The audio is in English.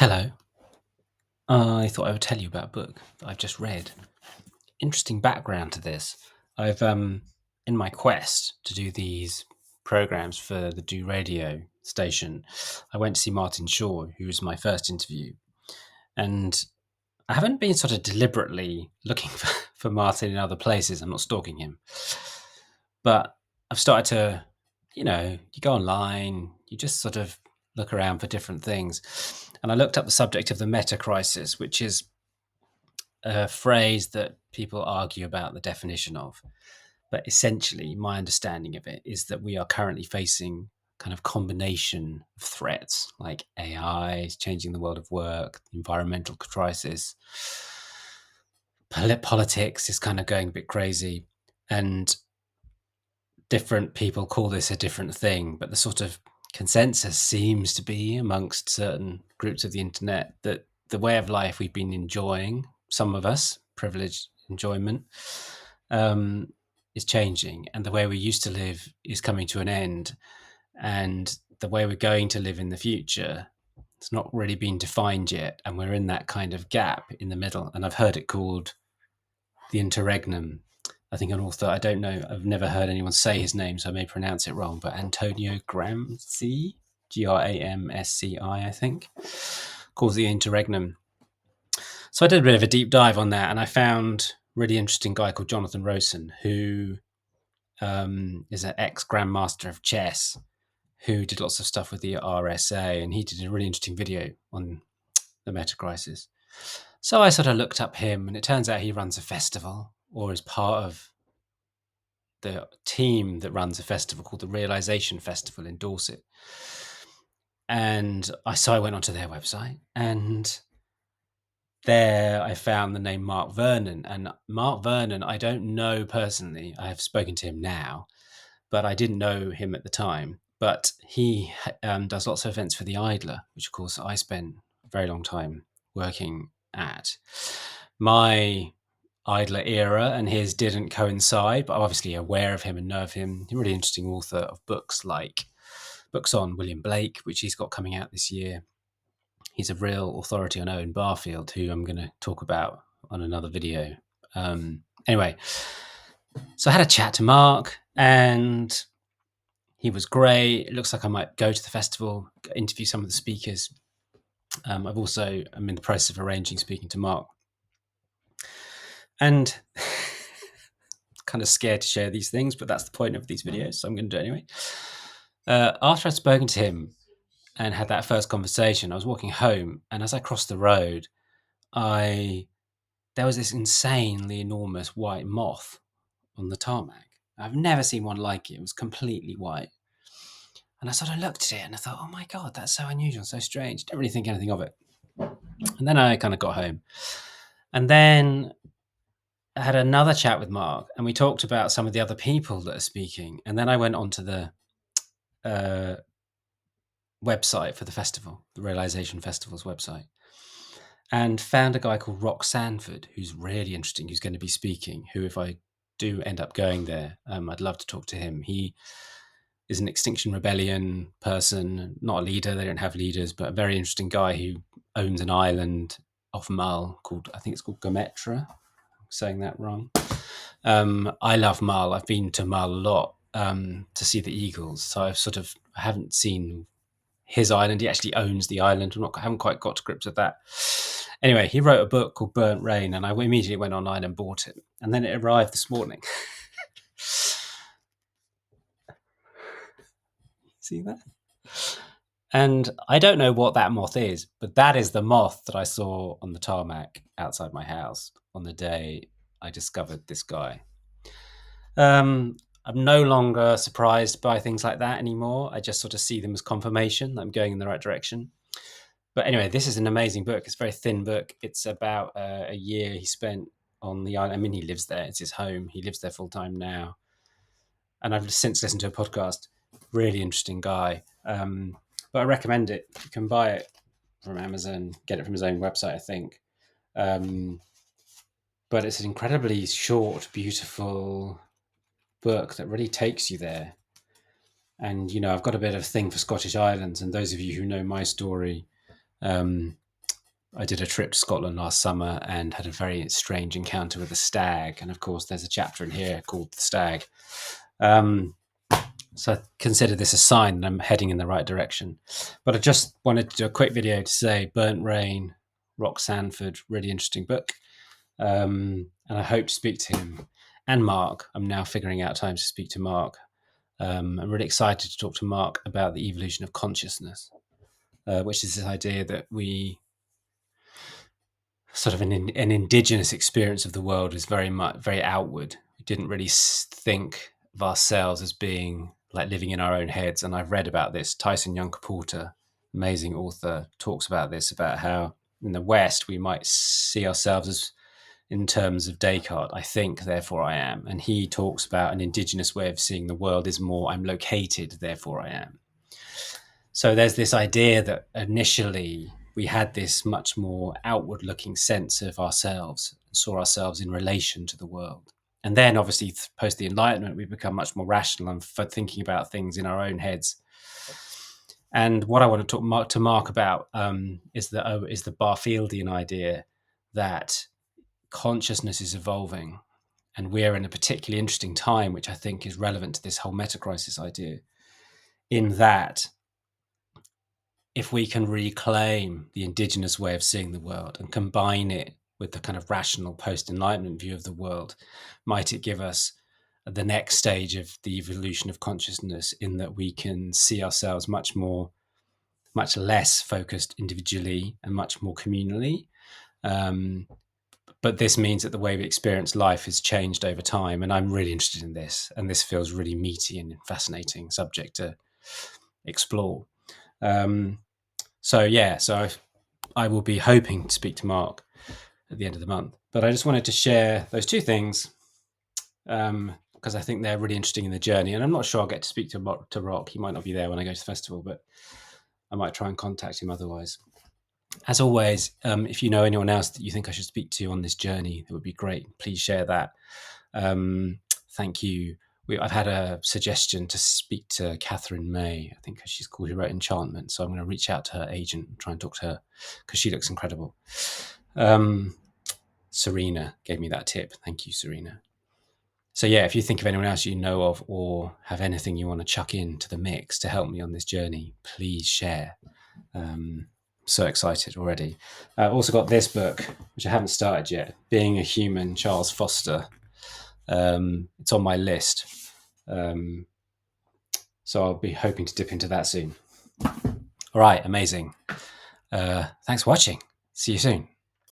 Hello. I thought I would tell you about a book that I've just read. Interesting background to this. I've in my quest to do these programs for the Do Radio station, I went to see Martin Shaw, who was my first interview. And I haven't been sort of deliberately looking for Martin in other places. I'm not stalking him. But I've started to, you go online, you just sort of look around for different things. And I looked up the subject of the meta crisis, which is a phrase that people argue about the definition of. But essentially, my understanding of it is that we are currently facing kind of combination of threats like AI changing the world of work, environmental crisis, politics is kind of going a bit crazy, and different people call this a different thing. But the sort of consensus seems to be amongst certain groups of the internet that the way of life we've been enjoying, some of us, privileged enjoyment, is changing, and the way we used to live is coming to an end, and the way we're going to live in the future, it's not really been defined yet, and we're in that kind of gap in the middle. And I've heard it called the interregnum. I think an author, I don't know, I've never heard anyone say his name, so I may pronounce it wrong, but Antonio Gramsci, Gramsci, I think, calls the interregnum. So I did a bit of a deep dive on that, and I found a really interesting guy called Jonathan Rosen, who is an ex-grandmaster of chess, who did lots of stuff with the RSA, and he did a really interesting video on the meta crisis. So I sort of looked up him, and it turns out he runs a festival, or is part of the team that runs a festival called the Realization Festival in Dorset. And so I went onto their website, and there I found the name Mark Vernon. And Mark Vernon, I don't know personally. I have spoken to him now, but I didn't know him at the time. But he does lots of events for the Idler, which of course I spent a very long time working at. My Idler era and his didn't coincide, but I'm obviously aware of him and know of him. He's a really interesting author of books on William Blake, which he's got coming out this year. He's a real authority on Owen Barfield, who I'm going to talk about on another video. Anyway, so I had a chat to Mark, and he was great. It looks like I might go to the festival, interview some of the speakers. I'm in the process of arranging speaking to Mark. And kind of scared to share these things, but that's the point of these videos, so I'm going to do it anyway. After I'd spoken to him and had that first conversation, I was walking home, and as I crossed the road, there was this insanely enormous white moth on the tarmac. I've never seen one like it. It was completely white. And I sort of looked at it and I thought, oh my God, that's so unusual, so strange. Didn't really think anything of it. And then I kind of got home. And then I had another chat with Mark, and we talked about some of the other people that are speaking. And then I went onto the website for the festival, the Realization Festival's website, and found a guy called Rock Sanford, who's really interesting, who's going to be speaking, who, if I do end up going there, I'd love to talk to him. He is an Extinction Rebellion person, not a leader. They don't have leaders, but a very interesting guy who owns an island off Mull I think it's called Gometra. I'm saying that wrong. I love Mull. I've been to Mull a lot to see the eagles. So I haven't seen his island. He actually owns the island. I haven't quite got to grips with that. Anyway, he wrote a book called Burnt Rain, and I immediately went online and bought it. And then it arrived this morning. See that? And I don't know what that moth is, but that is the moth that I saw on the tarmac outside my house on the day I discovered this guy. I'm no longer surprised by things like that anymore. I just sort of see them as confirmation that I'm going in the right direction. But anyway, this is an amazing book. It's a very thin book. It's about a year he spent on the island. I mean, he lives there. It's his home. He lives there full time now. And I've since listened to a podcast. Really interesting guy. But I recommend it. You can buy it from Amazon, get it from his own website, I think. But it's an incredibly short, beautiful book that really takes you there. And, I've got a bit of a thing for Scottish Islands. And those of you who know my story, I did a trip to Scotland last summer and had a very strange encounter with a stag. And of course, there's a chapter in here called The Stag. So I consider this a sign that I'm heading in the right direction. But I just wanted to do a quick video to say Burnt Rain, Rock Sanford, really interesting book. And I hope to speak to him and Mark. I'm now figuring out time to speak to Mark. I'm really excited to talk to Mark about the evolution of consciousness, which is this idea that we sort of an indigenous experience of the world is very outward. We didn't really think of ourselves as being like living in our own heads. And I've read about this. Tyson Yunkaporta, amazing author, talks about this, about how in the West we might see ourselves as in terms of Descartes, I think, therefore I am. And he talks about an indigenous way of seeing the world is more, I'm located, therefore I am. So there's this idea that initially we had this much more outward looking sense of ourselves, saw ourselves in relation to the world. And then obviously post the Enlightenment, we've become much more rational and thinking about things in our own heads. And what I want to talk to Mark about is the Barfieldian idea that consciousness is evolving. And we're in a particularly interesting time, which I think is relevant to this whole metacrisis idea, in that if we can reclaim the indigenous way of seeing the world and combine it with the kind of rational post-Enlightenment view of the world, might it give us the next stage of the evolution of consciousness, in that we can see ourselves much less focused individually and much more communally. But this means that the way we experience life has changed over time. And I'm really interested in this. And this feels really meaty and fascinating subject to explore. So I will be hoping to speak to Mark at the end of the month. But I just wanted to share those two things because I think they're really interesting in the journey. And I'm not sure I'll get to speak to Rock. He might not be there when I go to the festival, but I might try and contact him otherwise. As always, if you know anyone else that you think I should speak to on this journey, that would be great. Please share that. Thank you. I've had a suggestion to speak to Catherine May. I think she's called, who wrote Enchantment. So I'm going to reach out to her agent and try and talk to her because she looks incredible. Serena gave me that tip. Thank you, Serena. So yeah, if you think of anyone else you know of or have anything you want to chuck into the mix to help me on this journey, please share. So excited already. I've also got this book, which I haven't started yet, Being a Human, Charles Foster. It's on my list. So I'll be hoping to dip into that soon. All right, amazing. Thanks for watching. See you soon.